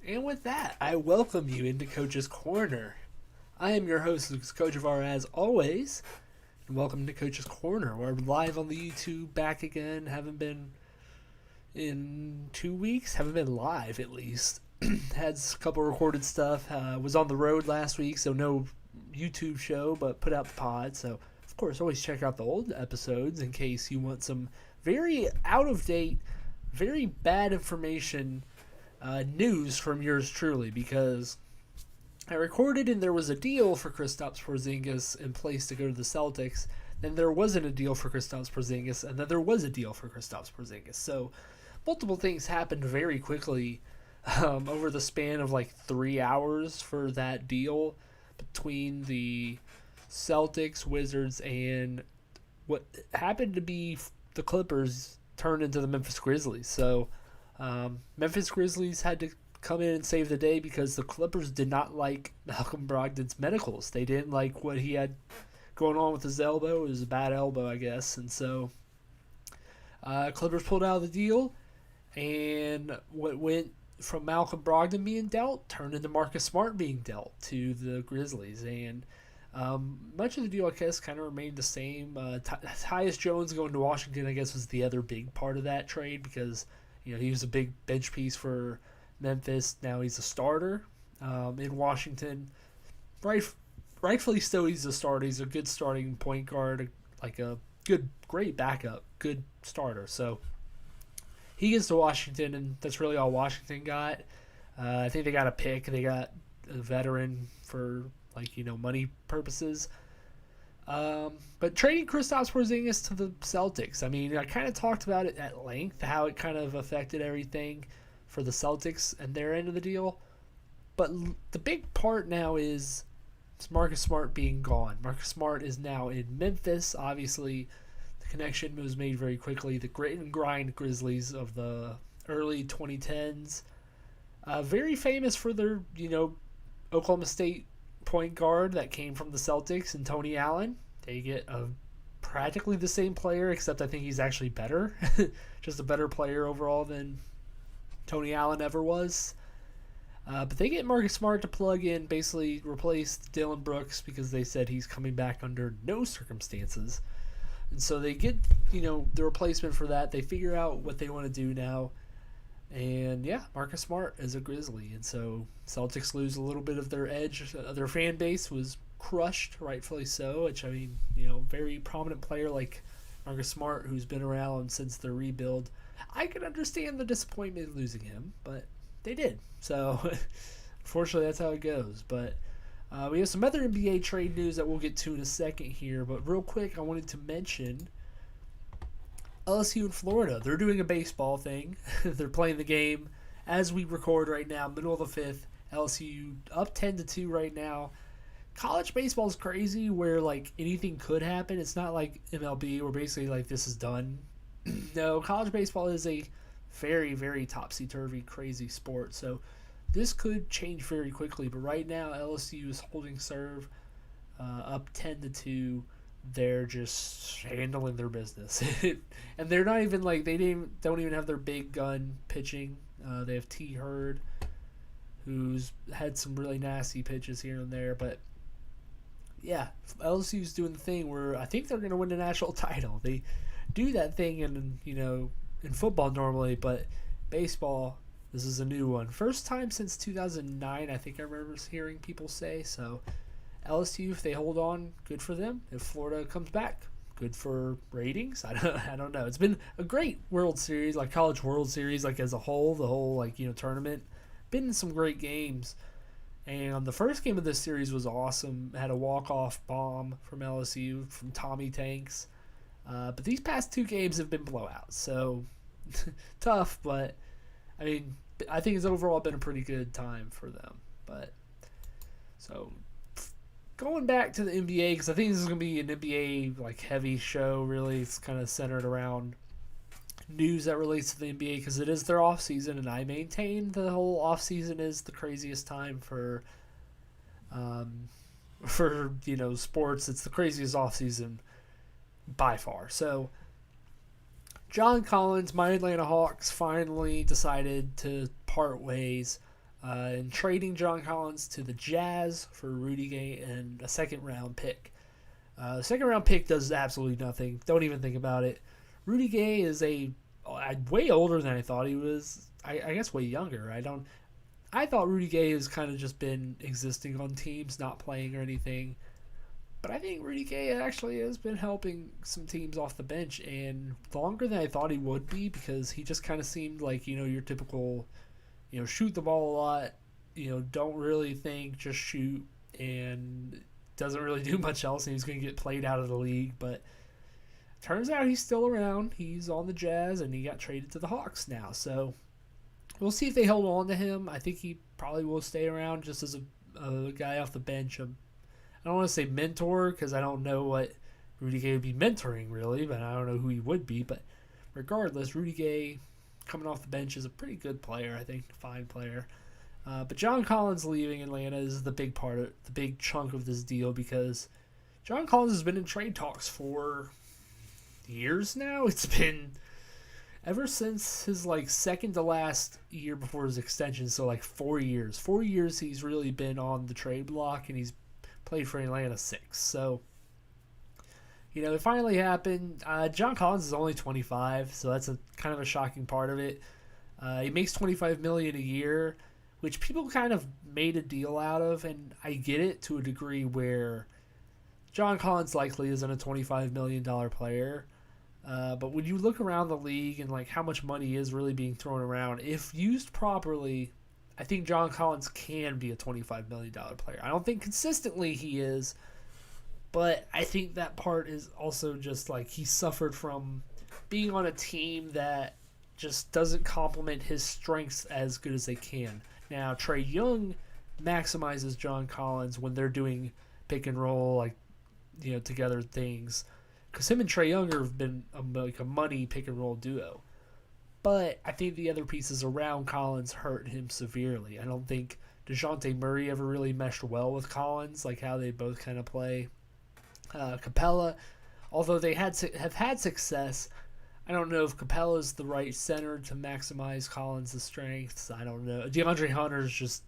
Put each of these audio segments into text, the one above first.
And with that, I welcome you into Coach's Corner. I am your host, Lucas Kochevar, as always, and welcome to Coach's Corner. We're live on the YouTube, back again. Haven't been in 2 weeks. Haven't been live, at least. Had a couple recorded stuff. Was on the road last week, so no YouTube show, but put out the pod. So, of course, always check out the old episodes in case you want some very out-of-date, very bad information news from yours truly, because I recorded and there was a deal for Kristaps Porzingis in place to go to the Celtics. Then there wasn't a deal for Kristaps Porzingis, and then there was a deal for Kristaps Porzingis. So multiple things happened very quickly over the span of like 3 hours for that deal between the Celtics, Wizards, and what happened to be the Clippers turned into the Memphis Grizzlies. So Memphis Grizzlies had to come in and save the day because the Clippers did not like Malcolm Brogdon's medicals. They didn't like what he had going on with his elbow. It was a bad elbow, I guess. And so Clippers pulled out of the deal, and what went from Malcolm Brogdon being dealt turned into Marcus Smart being dealt to the Grizzlies. And much of the deal, I guess, kind of remained the same. Tyus Jones going to Washington, I guess, was the other big part of that trade because he was a big bench piece for Memphis. Now he's a starter in Washington. Rightfully so, he's a starter. He's a good starting point guard, like a great backup, good starter. So he gets to Washington, and that's really all Washington got. I think they got a pick. They got a veteran for money purposes. But trading Kristaps Porzingis to the Celtics, I mean, I kind of talked about it at length, how it kind of affected everything for the Celtics and their end of the deal. But the big part now is Marcus Smart being gone. Marcus Smart is now in Memphis. Obviously, the connection was made very quickly. The grit and grind Grizzlies of the early 2010s. Very famous for their, Oklahoma State point guard that came from the Celtics and Tony Allen. They get practically the same player, except I think he's actually better. Just a better player overall than Tony Allen ever was. But they get Marcus Smart to plug in, basically replace Dylan Brooks because they said he's coming back under no circumstances. And so they get, the replacement for that. They figure out what they want to do now. And yeah, Marcus Smart is a Grizzly. And so Celtics lose a little bit of their edge. Their fan base was crushed, rightfully so, which, I mean, very prominent player like Marcus Smart, who's been around since the rebuild. I can understand the disappointment in losing him, but they did. So, unfortunately, that's how it goes. But we have some other NBA trade news that we'll get to in a second here. But real quick, I wanted to mention LSU in Florida. They're doing a baseball thing. They're playing the game as we record right now, middle of the fifth. LSU up 10-2 right now. College baseball is crazy where, anything could happen. It's not like MLB where basically, this is done. No, college baseball is a very, very topsy-turvy, crazy sport. So this could change very quickly. But right now, LSU is holding serve up 10-2. They're just handling their business. And they're not even, don't even have their big gun pitching. They have T. Hurd, who's had some really nasty pitches here and there. But yeah, LSU's doing the thing where I think they're going to win the national title. They do that thing in football normally, but baseball, this is a new one. First time since 2009, I think I remember hearing people say. So LSU, if they hold on, good for them. If Florida comes back, good for ratings. I don't know. It's been a great World Series, College World Series, as a whole, the whole tournament. Been in some great games. And the first game of this series was awesome. Had a walk-off bomb from LSU from Tommy Tanks. But these past two games have been blowouts. So tough, but I mean, I think it's overall been a pretty good time for them. But so going back to the NBA, because I think this is going to be an NBA heavy show. Really, it's kind of centered around news that relates to the NBA because it is their off season, and I maintain the whole off season is the craziest time for sports. It's the craziest off season by far. So John Collins, my Atlanta Hawks, finally decided to part ways. and trading John Collins to the Jazz for Rudy Gay and a second-round pick. The second-round pick does absolutely nothing. Don't even think about it. Rudy Gay is way older than I thought he was. I guess way younger. I thought Rudy Gay has kind of just been existing on teams, not playing or anything. But I think Rudy Gay actually has been helping some teams off the bench, and longer than I thought he would be, because he just kind of seemed like, your typical, shoot the ball a lot, don't really think, just shoot, and doesn't really do much else, and he's going to get played out of the league. But turns out he's still around. He's on the Jazz, and he got traded to the Hawks now. So we'll see if they hold on to him. I think he probably will stay around just as a guy off the bench. I don't want to say mentor, because I don't know what Rudy Gay would be mentoring, really, but I don't know who he would be. But regardless, Rudy Gay coming off the bench is a pretty good player, I think, fine player. But John Collins leaving Atlanta is the big chunk of this deal, because John Collins has been in trade talks for years now. It's been ever since his second to last year before his extension, so 4 years. 4 years he's really been on the trade block, and he's played for Atlanta 6. So, it finally happened. John Collins is only 25, so that's a kind of a shocking part of it. He makes $25 million a year, which people kind of made a deal out of, and I get it to a degree where John Collins likely isn't a $25 million player. But when you look around the league and how much money is really being thrown around, if used properly, I think John Collins can be a $25 million player. I don't think consistently he is, but I think that part is also just he suffered from being on a team that just doesn't complement his strengths as good as they can. Now, Trae Young maximizes John Collins when they're doing pick and roll, together things, because him and Trae Young have been a money pick and roll duo. But I think the other pieces around Collins hurt him severely. I don't think DeJounte Murray ever really meshed well with Collins, how they both kind of play. Capella, although they have had success, I don't know if Capella's the right center to maximize Collins' strengths. I don't know. DeAndre Hunter's just...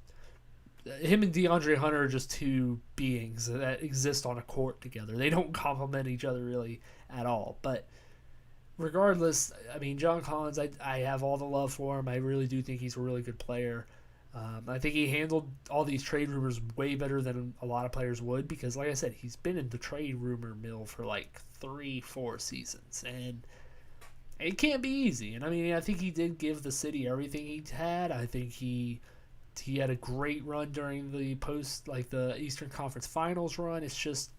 Him and DeAndre Hunter are just two beings that exist on a court together. They don't complement each other really at all. But regardless, John Collins, I have all the love for him. I really do think he's a really good player. I think he handled all these trade rumors way better than a lot of players would, because, like I said, he's been in the trade rumor mill for 3-4 seasons, and it can't be easy. And I think he did give the city everything he had. I think he had a great run during the the Eastern Conference Finals run. It's just,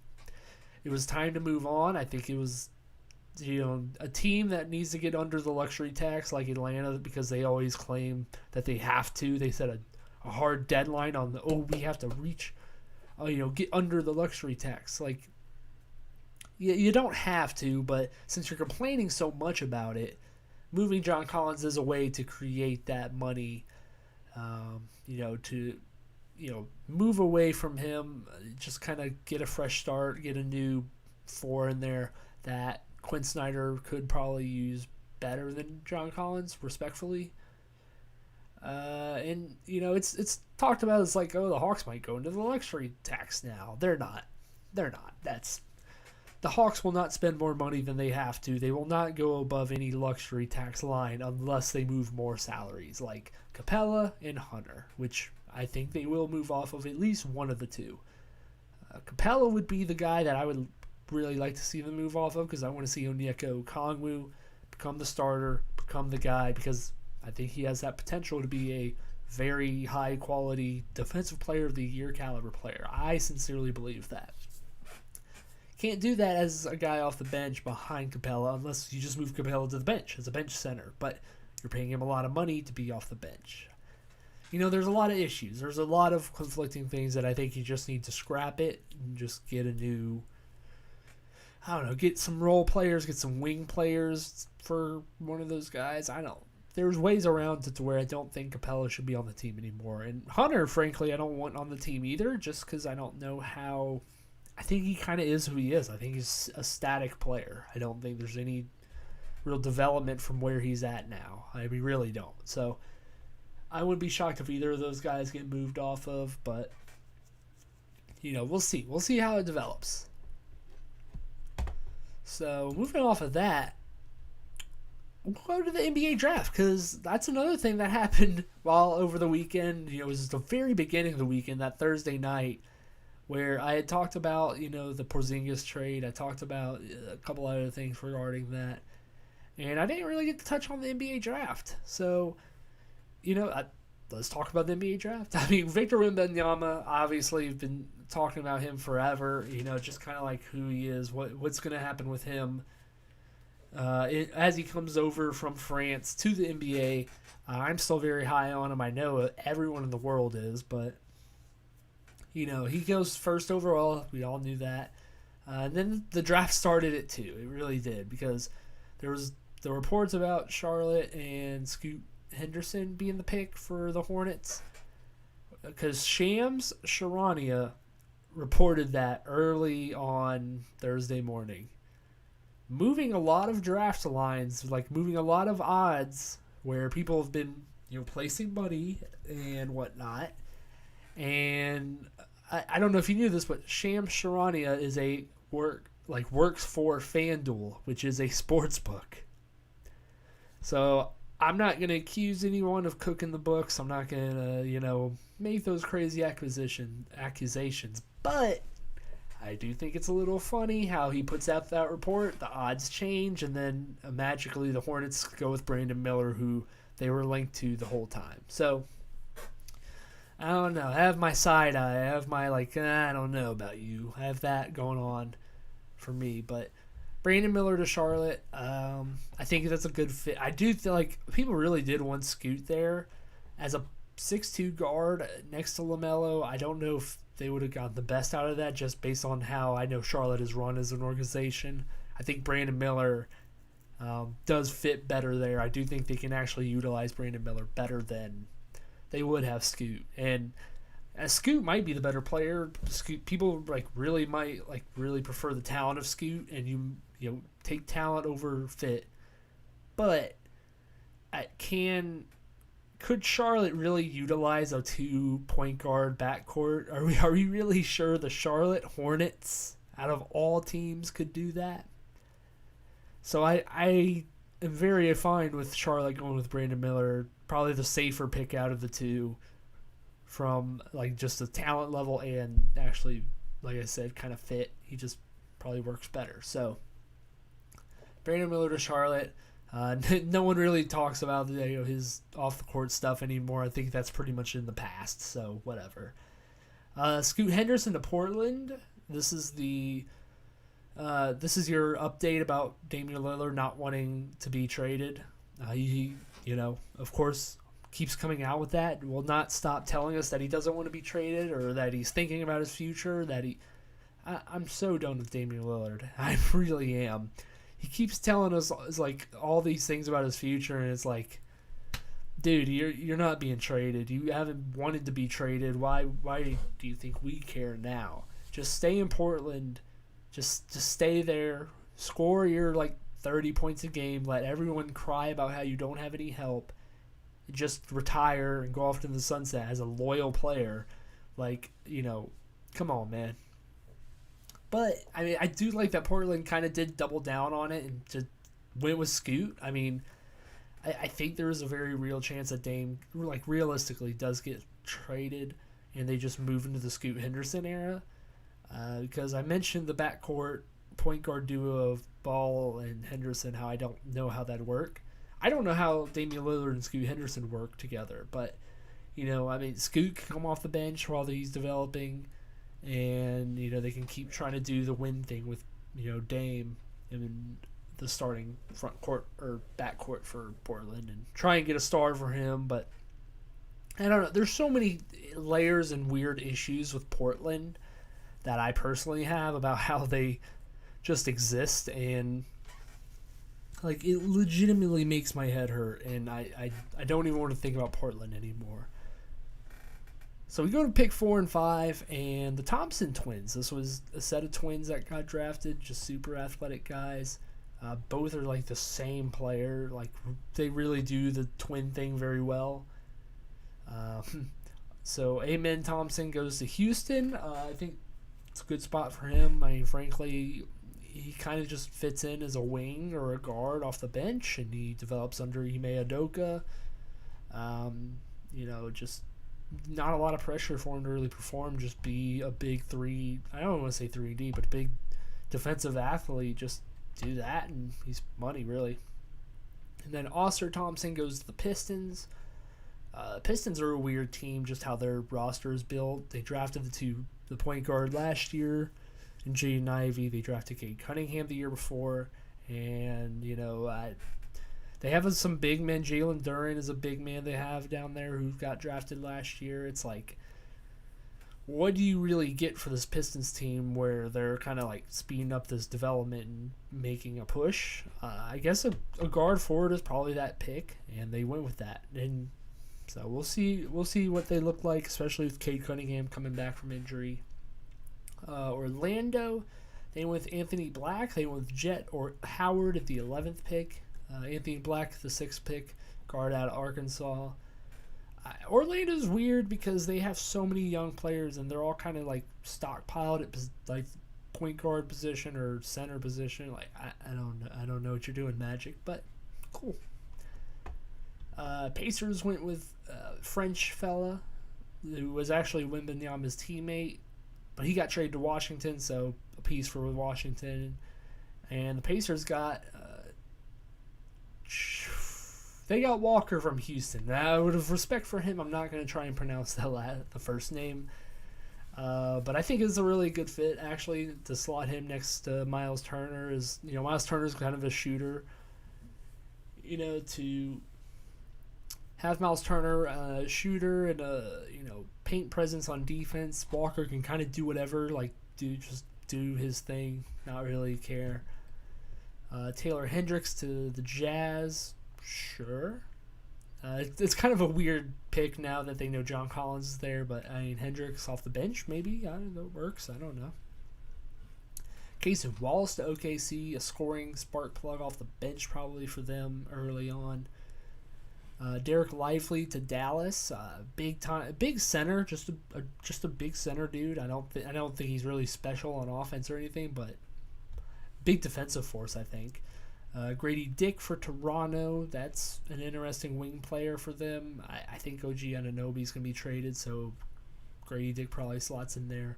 it was time to move on. I think it was, a team that needs to get under the luxury tax like Atlanta, because they always claim that they have to. They set a hard deadline on we have to reach, get under the luxury tax. You don't have to, but since you're complaining so much about it, moving John Collins is a way to create that money, to move away from him, just kind of get a fresh start, get a new 4 in there that Quinn Snyder could probably use better than John Collins, respectfully. And it's talked about as the Hawks might go into the luxury tax now. They're not. The Hawks will not spend more money than they have to. They will not go above any luxury tax line unless they move more salaries, like Capella and Hunter, which I think they will move off of at least one of the two. Capella would be the guy that I would really like to see them move off of, because I want to see Onyeka Okongwu become the starter, become the guy, because I think he has that potential to be a very high-quality defensive player of the year caliber player. I sincerely believe that. Can't do that as a guy off the bench behind Capella unless you just move Capella to the bench as a bench center, but you're paying him a lot of money to be off the bench. There's a lot of issues. There's a lot of conflicting things that I think you just need to scrap it and just get a new... get some role players, get some wing players for one of those guys. There's ways around it to where I don't think Capella should be on the team anymore. And Hunter, frankly, I don't want on the team either, just because I don't know how... I think he kind of is who he is. I think he's a static player. I don't think there's any real development from where he's at now. We really don't. So I wouldn't be shocked if either of those guys get moved off of, but we'll see. We'll see how it develops. So moving off of that, we'll go to the NBA draft, because that's another thing that happened while over the weekend. It was the very beginning of the weekend, that Thursday night, where I had talked about, the Porzingis trade. I talked about a couple other things regarding that. And I didn't really get to touch on the NBA draft. So, let's talk about the NBA draft. I mean, Victor Wembanyama, obviously, we've been talking about him forever. Just kind of like who he is, what's going to happen with him. As he comes over from France to the NBA, I'm still very high on him. I know everyone in the world is, but he goes first overall. We all knew that. And then the draft started it too. It really did, because there was the reports about Charlotte and Scoot Henderson being the pick for the Hornets, because Shams Charania reported that early on Thursday morning, moving a lot of draft lines, like moving a lot of odds where people have been placing money and whatnot. And I don't know if you knew this, but Shams Charania is works for FanDuel, which is a sports book. So I'm not going to accuse anyone of cooking the books. I'm not going to, make those crazy accusations. But I do think it's a little funny how he puts out that report, the odds change, and then magically the Hornets go with Brandon Miller, who they were linked to the whole time. So I don't know. I have my side eye. I have my, I don't know about you. I have that going on for me. But Brandon Miller to Charlotte, I think that's a good fit. I do feel like people really did want Scoot there as a 6'2" guard next to LaMelo. I don't know if they would have gotten the best out of that, just based on how I know Charlotte is run as an organization. I think Brandon Miller does fit better there. I do think they can actually utilize Brandon Miller better than they would have Scoot. And Scoot might be the better player. Scoot, people really might really prefer the talent of Scoot, and you take talent over fit. But could Charlotte really utilize a 2-point guard backcourt? Are we really sure the Charlotte Hornets, out of all teams, could do that? So I am very fine with Charlotte going with Brandon Miller, probably the safer pick out of the two, from just the talent level and actually, like I said, kind of fit. He just probably works better. So Brandon Miller to Charlotte. No one really talks about his off the court stuff anymore. I think that's pretty much in the past. So whatever. Scoot Henderson to Portland. This is your update about Damian Lillard not wanting to be traded. He of course, keeps coming out with that. Will not stop telling us that he doesn't want to be traded, or that he's thinking about his future. I'm so done with Damian Lillard. I really am. He keeps telling us all these things about his future, and it's like, dude, you're not being traded. You haven't wanted to be traded. Why do you think we care now? Just stay in Portland. Just stay there. Score your 30 points a game. Let everyone cry about how you don't have any help. Just retire and go off to the sunset as a loyal player. Come on, man. But, I mean, I do like that Portland kind of did double down on it and just went with Scoot. I mean, I think there is a very real chance that Dame, realistically, does get traded and they just move into the Scoot Henderson era. Because I mentioned the backcourt point guard duo of Ball and Henderson, how I don't know how that'd work. I don't know how Damian Lillard and Scoot Henderson work together, but, Scoot can come off the bench while he's developing, and, they can keep trying to do the win thing with, Dame and the starting front court or back court for Portland and try and get a star for him. But I don't know. There's so many layers and weird issues with Portland that I personally have about how they just exist, and it legitimately makes my head hurt, and I don't even want to think about Portland anymore. So we go to pick 4 and 5, and the Thompson twins. This was a set of twins that got drafted, just super athletic guys. Both are the same player. They really do the twin thing very well. So Amen Thompson goes to Houston. I think it's a good spot for him. I mean, frankly, he kind of just fits in as a wing or a guard off the bench, and he develops under Ime Udoka. Just not a lot of pressure for him to really perform. Just be a big three. I don't want to say 3D, but a big defensive athlete. Just do that, and he's money, really. And then Ausar Thompson goes to the Pistons. Pistons are a weird team, just how their roster is built. They drafted the point guard last year, and Jaden Ivey. They drafted Cade Cunningham the year before, and they have some big men. Jalen Duren is a big man they have down there who got drafted last year. It's like, what do you really get for this Pistons team where they're kind of like speeding up this development and making a push? I guess a guard forward is probably that pick, and they went with that. And so we'll see what they look like, especially with Cade Cunningham coming back from injury. Orlando, they went with Anthony Black. They went with Jet or Howard at the 11th pick. Anthony Black, the 6th pick, guard out of Arkansas. Orlando's weird because they have so many young players, and they're all kind of like stockpiled at like point guard position or center position. Like I don't know what you're doing, Magic, but cool. Pacers went with French fella who was actually Wembanyama's teammate, but he got traded to Washington, so a piece for Washington. And the Pacers got they got Walker from Houston. Now, out of respect for him, I'm not going to try and pronounce the first name, but I think it's a really good fit actually to slot him next to Miles Turner. Miles Turner's kind of a shooter. To have Miles Turner shooter and a paint presence on defense. Walker can kind of do whatever, just do his thing, not really care. Taylor Hendricks to the Jazz, sure. It's kind of a weird pick now that they know John Collins is there, but I mean Hendricks off the bench maybe. I don't know, it works. I don't know. Casey Wallace to OKC, a scoring spark plug off the bench probably for them early on. Derek Lively to Dallas, big center, just a big center dude. I don't think he's really special on offense or anything, but big defensive force, I think. Grady Dick for Toronto, that's an interesting wing player for them. I think OG Anunoby's gonna be traded, so Grady Dick probably slots in there.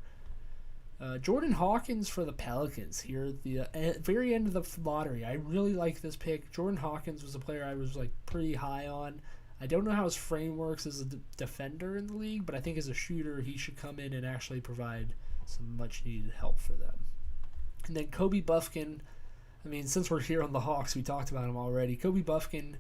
Jordan Hawkins for the Pelicans here at the very end of the lottery. I really like this pick. Jordan Hawkins was a player I was pretty high on. I don't know how his frame works as a defender in the league, but I think as a shooter he should come in and actually provide some much needed help for them. And then Kobe Buffkin. I mean, since we're here on the Hawks, we talked about him already. Kobe Buffkin,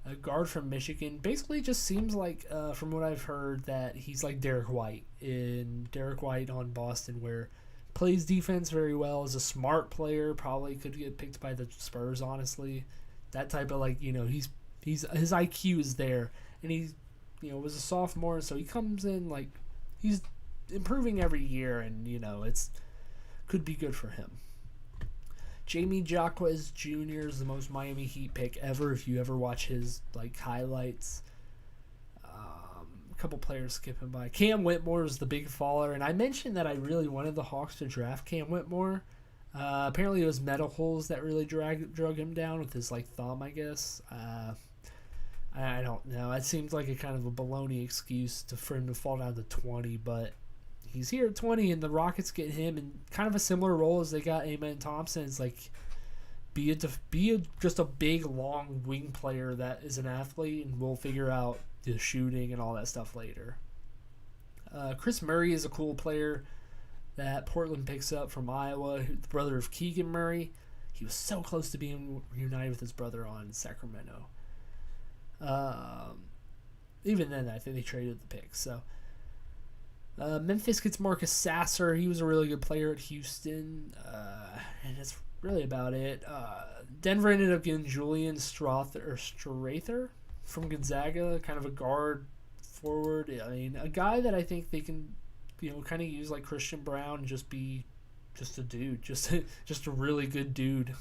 a guard from Michigan, basically just seems like, from what I've heard, that he's like Derek White on Boston, where plays defense very well, is a smart player, probably could get picked by the Spurs, honestly. That type of he's his IQ is there, and he was a sophomore, so he comes in he's improving every year, and it's could be good for him. Jamie Jaquez Jr. is the most Miami Heat pick ever. If you ever watch his highlights, a couple players skipping by. Cam Whitmore is the big faller, and I mentioned that I really wanted the Hawks to draft Cam Whitmore. Apparently, it was medicals that really drug him down with his thumb, I guess. I don't know. It seems like a kind of a baloney excuse for him to fall down to 20, but he's here at 20, and the Rockets get him in kind of a similar role as they got Amen Thompson. It's just a big, long wing player that is an athlete, and we'll figure out the shooting and all that stuff later. Chris Murray is a cool player that Portland picks up from Iowa, the brother of Keegan Murray. He was so close to being reunited with his brother on Sacramento. Even then, I think they traded the picks. So Memphis gets Marcus Sasser. He was a really good player at Houston, and that's really about it. Denver ended up getting Julian Strather from Gonzaga, kind of a guard forward. I mean, a guy that I think they can, kind of use like Christian Brown and just be just a dude, just a really good dude.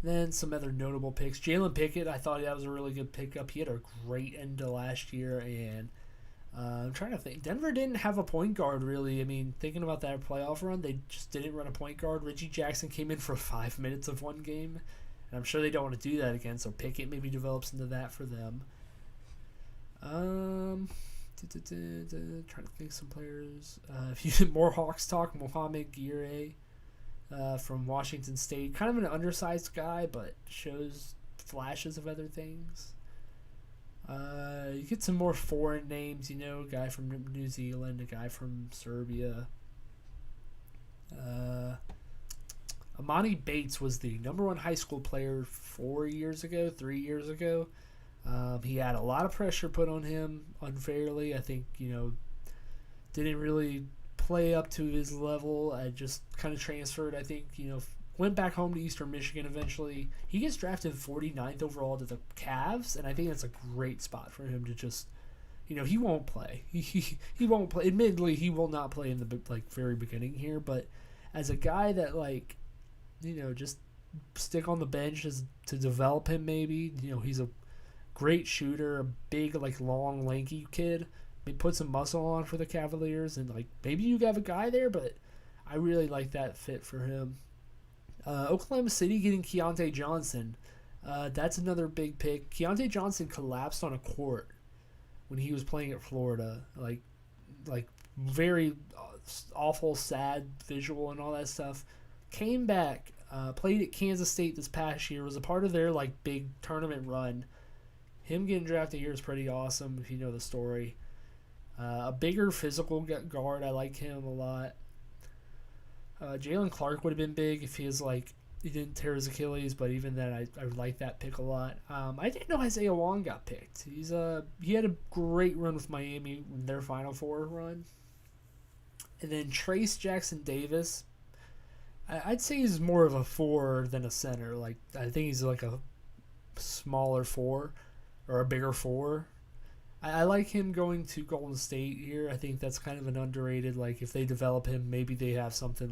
Then some other notable picks. Jalen Pickett, I thought that was a really good pickup. He had a great end to last year, and I'm trying to think. Denver didn't have a point guard, really. I mean, thinking about that playoff run, they just didn't run a point guard. Reggie Jackson came in for 5 minutes of one game, and I'm sure they don't want to do that again, so Pickett maybe develops into that for them. Trying to think some players. If you did more Hawks talk, Mohamed Gire from Washington State. Kind of an undersized guy, but shows flashes of other things. You get some more foreign names, a guy from New Zealand, a guy from Serbia. Amani Bates was the number one high school player 3 years ago. He had a lot of pressure put on him unfairly. I think, didn't really play up to his level. I just kind of transferred, I think, went back home to Eastern Michigan eventually. He gets drafted 49th overall to the Cavs, and I think that's a great spot for him to just, he won't play. He won't play. Admittedly, he will not play in the very beginning here, but as a guy that just stick on the bench to develop him maybe. He's a great shooter, a big, long, lanky kid. Put some muscle on for the Cavaliers, and maybe you have a guy there, but I really like that fit for him. Oklahoma City getting Keontae Johnson. That's another big pick. Keontae Johnson collapsed on a court when he was playing at Florida. Very awful, sad visual and all that stuff. Came back, played at Kansas State this past year, was a part of their big tournament run. Him getting drafted here is pretty awesome if you know the story. A bigger physical guard, I like him a lot. Jalen Clark would have been big if he didn't tear his Achilles, but even then, I like that pick a lot. I didn't know Isaiah Wong got picked. He had a great run with Miami in their Final Four run. And then Trace Jackson Davis, I'd say he's more of a 4 than a center. I think he's a smaller 4 or a bigger 4. I like him going to Golden State here. I think that's kind of an underrated, if they develop him, maybe they have something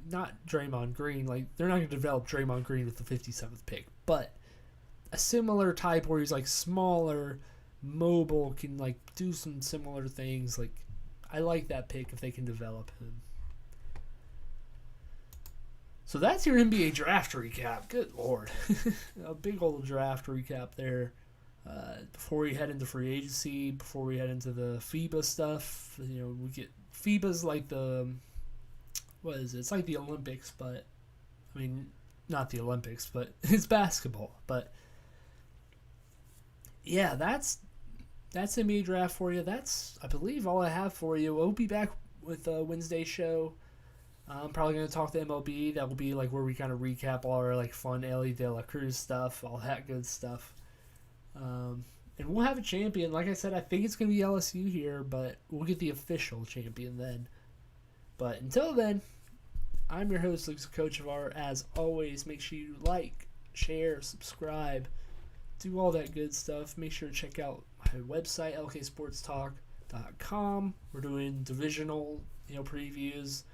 not Draymond Green. They're not going to develop Draymond Green with the 57th pick, but a similar type where he's, smaller, mobile, can, do some similar things. I like that pick if they can develop him. So that's your NBA draft recap. Good Lord. A big old draft recap there. Before we head into free agency, before we head into the FIBA stuff, we get FIBA's what is it? It's like the Olympics, but not the Olympics, but it's basketball. But yeah, that's NBA draft for you. That's, I believe, all I have for you. We'll be back with a Wednesday show. I'm probably going to talk to MLB. That will be where we kind of recap all our fun Ellie De La Cruz stuff, all that good stuff. And we'll have a champion. Like I said, I think it's going to be LSU here, but we'll get the official champion then. But until then, I'm your host, Luke Kochevar. As always, make sure you like, share, subscribe, do all that good stuff. Make sure to check out my website, lksportstalk.com. We're doing divisional, previews.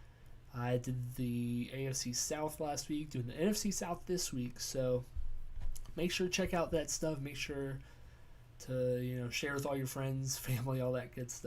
I did the AFC South last week, doing the NFC South this week, so make sure to check out that stuff. Make sure to, share with all your friends, family, all that good stuff.